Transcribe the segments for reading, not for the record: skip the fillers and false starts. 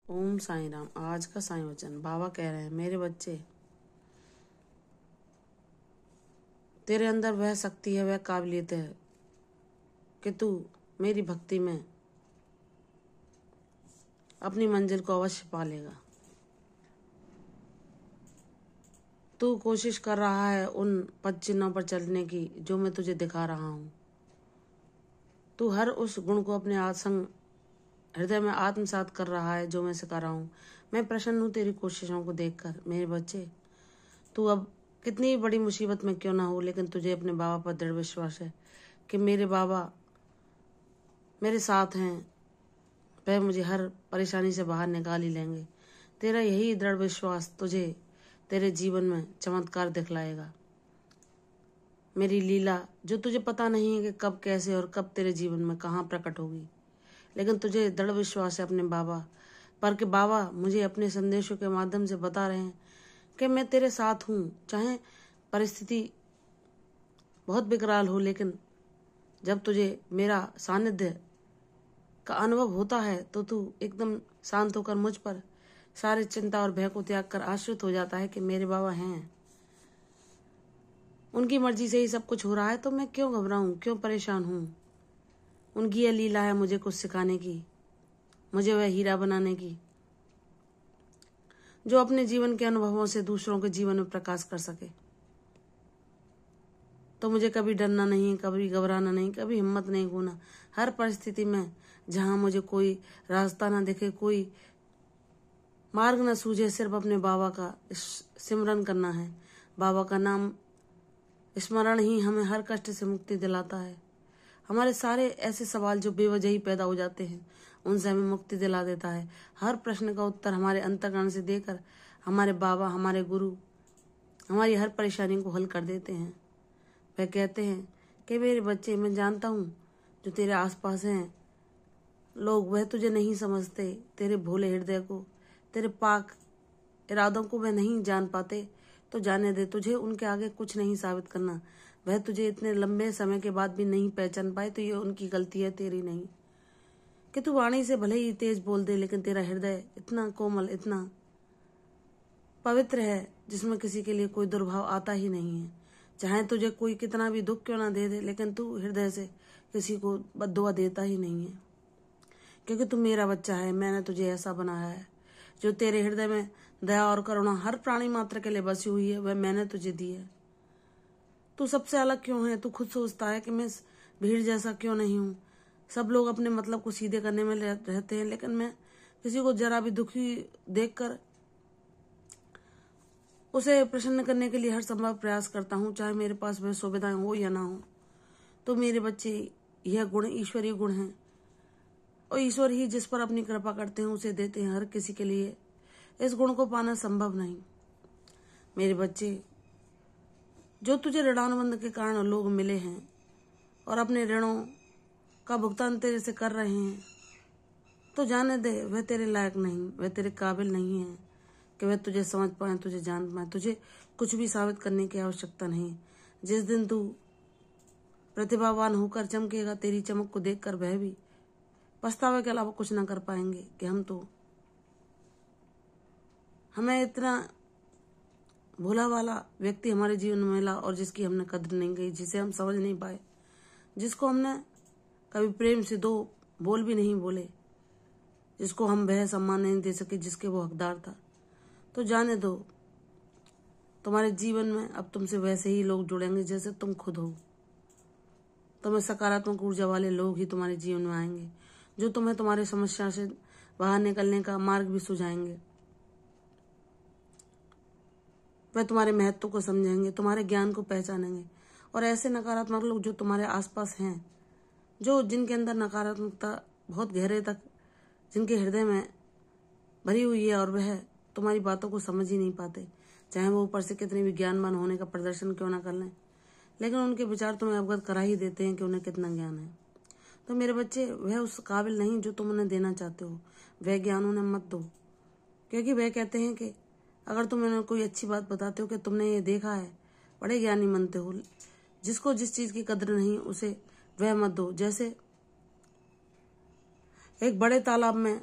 ओम साईं राम। आज का साईं वचन बाबा कह रहे हैं, मेरे बच्चे, तेरे अंदर वह शक्ति है, वह काबिलियत है कि तू मेरी भक्ति में अपनी मंजिल को अवश्य पा लेगा। तू कोशिश कर रहा है उन पद चिन्हों पर चलने की जो मैं तुझे दिखा रहा हूँ। तू हर उस गुण को अपने आत्म हृदय में आत्मसात कर रहा है जो मैं सिखा रहा हूँ। मैं प्रसन्न हूँ तेरी कोशिशों को देखकर। मेरे बच्चे, तू अब कितनी बड़ी मुसीबत में क्यों ना हो, लेकिन तुझे अपने बाबा पर दृढ़ विश्वास है कि मेरे बाबा मेरे साथ हैं, वह मुझे हर परेशानी से बाहर निकाल ही लेंगे। तेरा यही दृढ़ विश्वास तुझे तेरे जीवन में चमत्कार दिखलाएगा। मेरी लीला जो तुझे पता नहीं है कि कब, कैसे और कब तेरे जीवन में कहाँ प्रकट होगी, लेकिन तुझे दृढ़ विश्वास है अपने बाबा पर कि बाबा मुझे अपने संदेशों के माध्यम से बता रहे हैं कि मैं तेरे साथ हूँ। चाहे परिस्थिति बहुत विकराल हो, लेकिन जब तुझे मेरा सानिध्य का अनुभव होता है तो तू एकदम शांत होकर मुझ पर सारी चिंता और भय को त्याग कर आश्रित हो जाता है कि मेरे बाबा हैं, उनकी मर्जी से ही सब कुछ हो रहा है, तो मैं क्यों घबराऊं, क्यों परेशान हूं। उनकी यह लीला है मुझे कुछ सिखाने की, मुझे वह हीरा बनाने की जो अपने जीवन के अनुभवों से दूसरों के जीवन में प्रकाश कर सके। तो मुझे कभी डरना नहीं, कभी घबराना नहीं, कभी हिम्मत नहीं खोना। हर परिस्थिति में जहां मुझे कोई रास्ता ना दिखे, कोई मार्ग न सूझे, सिर्फ अपने बाबा का सिमरन करना है। बाबा का नाम स्मरण ही हमें हर कष्ट से मुक्ति दिलाता है। हमारे सारे ऐसे सवाल जो बेवजह ही पैदा हो जाते हैं, उनसे हमें मुक्ति दिला देता है। हर प्रश्न का उत्तर हमारे अंतःकरण से देकर हमारे बाबा, हमारे गुरु हमारी हर परेशानी को हल कर देते हैं। वह कहते हैं कि मेरे बच्चे, मैं जानता हूँ जो तेरे आसपास हैं लोग, वह तुझे नहीं समझते, तेरे भोले हृदय को, तेरे पाक इरादों को वह नहीं जान पाते। तो जाने दे, तुझे उनके आगे कुछ नहीं साबित करना। वह तुझे इतने लंबे समय के बाद भी नहीं पहचान पाए तो ये उनकी गलती है, तेरी नहीं। कि तू वाणी से भले ही तेज बोल दे, लेकिन तेरा हृदय इतना कोमल, इतना पवित्र है जिसमें किसी के लिए कोई दुर्भाव आता ही नहीं है। चाहे तुझे कोई कितना भी दुख क्यों ना दे दे, लेकिन तू हृदय से किसी को बद्दुआ देता ही नहीं है, क्योंकि तू मेरा बच्चा है। मैंने तुझे ऐसा बनाया है जो तेरे हृदय में दया और करुणा हर प्राणी मात्र के लिए बसी हुई है, वह मैंने तुझे दी है। तू सबसे अलग क्यों है? तू खुद सोचता है कि मैं भीड़ जैसा क्यों नहीं हूँ। सब लोग अपने मतलब को सीधे करने में रहते हैं, लेकिन मैं किसी को जरा भी दुखी देखकर उसे प्रसन्न करने के लिए हर संभव प्रयास करता हूँ, चाहे मेरे पास वह सुविधाएं हो या ना हो। तो मेरे बच्चे, यह गुण ईश्वरीय गुण हैं और ईश्वर ही जिस पर अपनी कृपा करते हैं उसे देते हैं। हर किसी के लिए इस गुण को पाना संभव नहीं। मेरे बच्चे, जो तुझे ऋणानुबंध के कारण लोग मिले हैं और अपने ऋणों का भुगतान तेरे से कर रहे हैं, तो जाने दे, वह तेरे लायक नहीं, वह तेरे काबिल नहीं है कि वह तुझे समझ पाए, तुझे जान पाए। तुझे कुछ भी साबित करने की आवश्यकता नहीं। जिस दिन तू प्रतिभावान होकर चमकेगा, तेरी चमक को देखकर वह भी पछतावे के अलावा कुछ ना कर पाएंगे कि हमें इतना भोला वाला व्यक्ति हमारे जीवन में मिला और जिसकी हमने कदर नहीं की, जिसे हम समझ नहीं पाए, जिसको हमने कभी प्रेम से दो बोल भी नहीं बोले, जिसको हम वह सम्मान नहीं दे सके जिसके वो हकदार था। तो जाने दो, तुम्हारे जीवन में अब तुमसे वैसे ही लोग जुड़ेंगे जैसे तुम खुद हो। तुम्हें सकारात्मक ऊर्जा वाले लोग ही तुम्हारे जीवन में आएंगे, जो तुम्हें तुम्हारी समस्या से बाहर निकलने का मार्ग भी सुझाएंगे। वह तुम्हारे महत्व को समझेंगे, तुम्हारे ज्ञान को पहचानेंगे। और ऐसे नकारात्मक लोग जो तुम्हारे आसपास हैं, जिनके अंदर नकारात्मकता बहुत गहरे तक जिनके हृदय में भरी हुई है और वह तुम्हारी बातों को समझ ही नहीं पाते, चाहे वो ऊपर से कितने भी ज्ञानवान होने का प्रदर्शन क्यों ना कर लें, लेकिन उनके विचार तुम्हें अवगत करा ही देते हैं कि उन्हें कितना ज्ञान है। तो मेरे बच्चे, वह उस काबिल नहीं जो तुम उन्हें देना चाहते हो। वह ज्ञान उन्हें मत दो, क्योंकि वह कहते हैं कि अगर तुम उन्हें कोई अच्छी बात बताते हो कि तुमने ये देखा है, बड़े ज्ञानी मनते हो। जिसको जिस चीज की कदर नहीं, उसे वह मत दो। जैसे एक बड़े तालाब में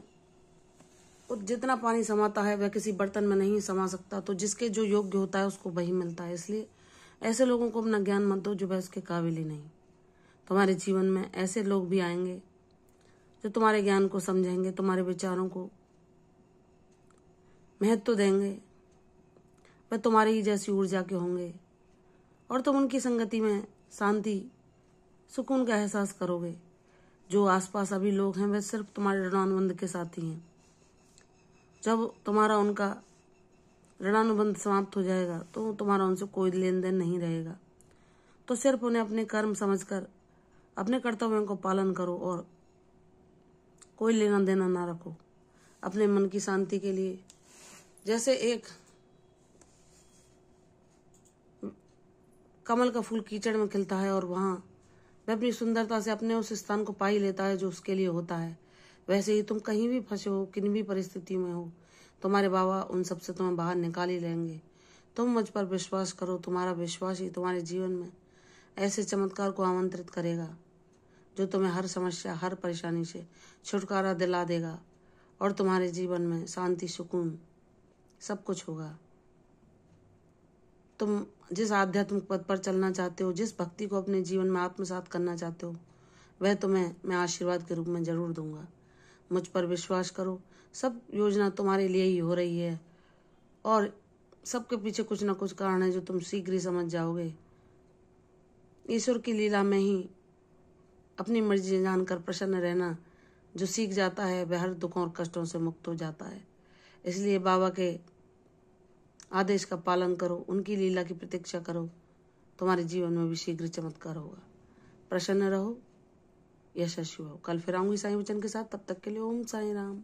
जितना पानी समाता है वह किसी बर्तन में नहीं समा सकता। तो जिसके जो योग्य होता है उसको वही मिलता है। इसलिए ऐसे लोगों को अपना ज्ञान मत दो जो वह उसके काबिल ही नहीं। तुम्हारे जीवन में ऐसे लोग भी आएंगे जो तुम्हारे ज्ञान को समझेंगे, तुम्हारे विचारों को महत्व देंगे, वह तुम्हारी ही जैसी ऊर्जा के होंगे और तुम उनकी संगति में शांति सुकून का एहसास करोगे। जो आसपास अभी लोग हैं वह सिर्फ तुम्हारे ऋणानुबंध के साथी हैं। जब तुम्हारा उनका ऋणानुबंध समाप्त हो जाएगा तो तुम्हारा उनसे कोई लेन देन नहीं रहेगा। तो सिर्फ उन्हें अपने कर्म समझकर अपने कर्तव्यों को पालन करो और कोई लेना देना ना रखो। अपने मन की शांति के लिए जैसे एक कमल का फूल कीचड़ में खिलता है और वहां वह अपनी सुंदरता से अपने उस स्थान को पा ही लेता है जो उसके लिए होता है, वैसे ही तुम कहीं भी फंसे हो, किन भी परिस्थिति में हो, तुम्हारे बाबा उन सब से तुम्हें बाहर निकाल ही लेंगे। तुम मुझ पर विश्वास करो। तुम्हारा विश्वास ही तुम्हारे जीवन में ऐसे चमत्कार को आमंत्रित करेगा जो तुम्हें हर समस्या, हर परेशानी से छुटकारा दिला देगा और तुम्हारे जीवन में शांति, सुकून सब कुछ होगा। तुम जिस आध्यात्मिक पद पर चलना चाहते हो, जिस भक्ति को अपने जीवन में आत्मसात करना चाहते हो, वह तुम्हें मैं आशीर्वाद के रूप में जरूर दूंगा। मुझ पर विश्वास करो। सब योजना तुम्हारे लिए ही हो रही है और सबके पीछे कुछ ना कुछ कारण है जो तुम शीघ्र ही समझ जाओगे। ईश्वर की लीला में ही अपनी मर्जी जानकर प्रसन्न रहना जो सीख जाता है वह हर दुखों और कष्टों से मुक्त हो जाता है। इसलिए बाबा के आदेश का पालन करो, उनकी लीला की प्रतीक्षा करो। तुम्हारे जीवन में भी शीघ्र चमत्कार होगा। प्रसन्न रहो, यशस्वी हो। कल फिर आऊंगी साईं वचन के साथ। तब तक के लिए ओम साईं राम।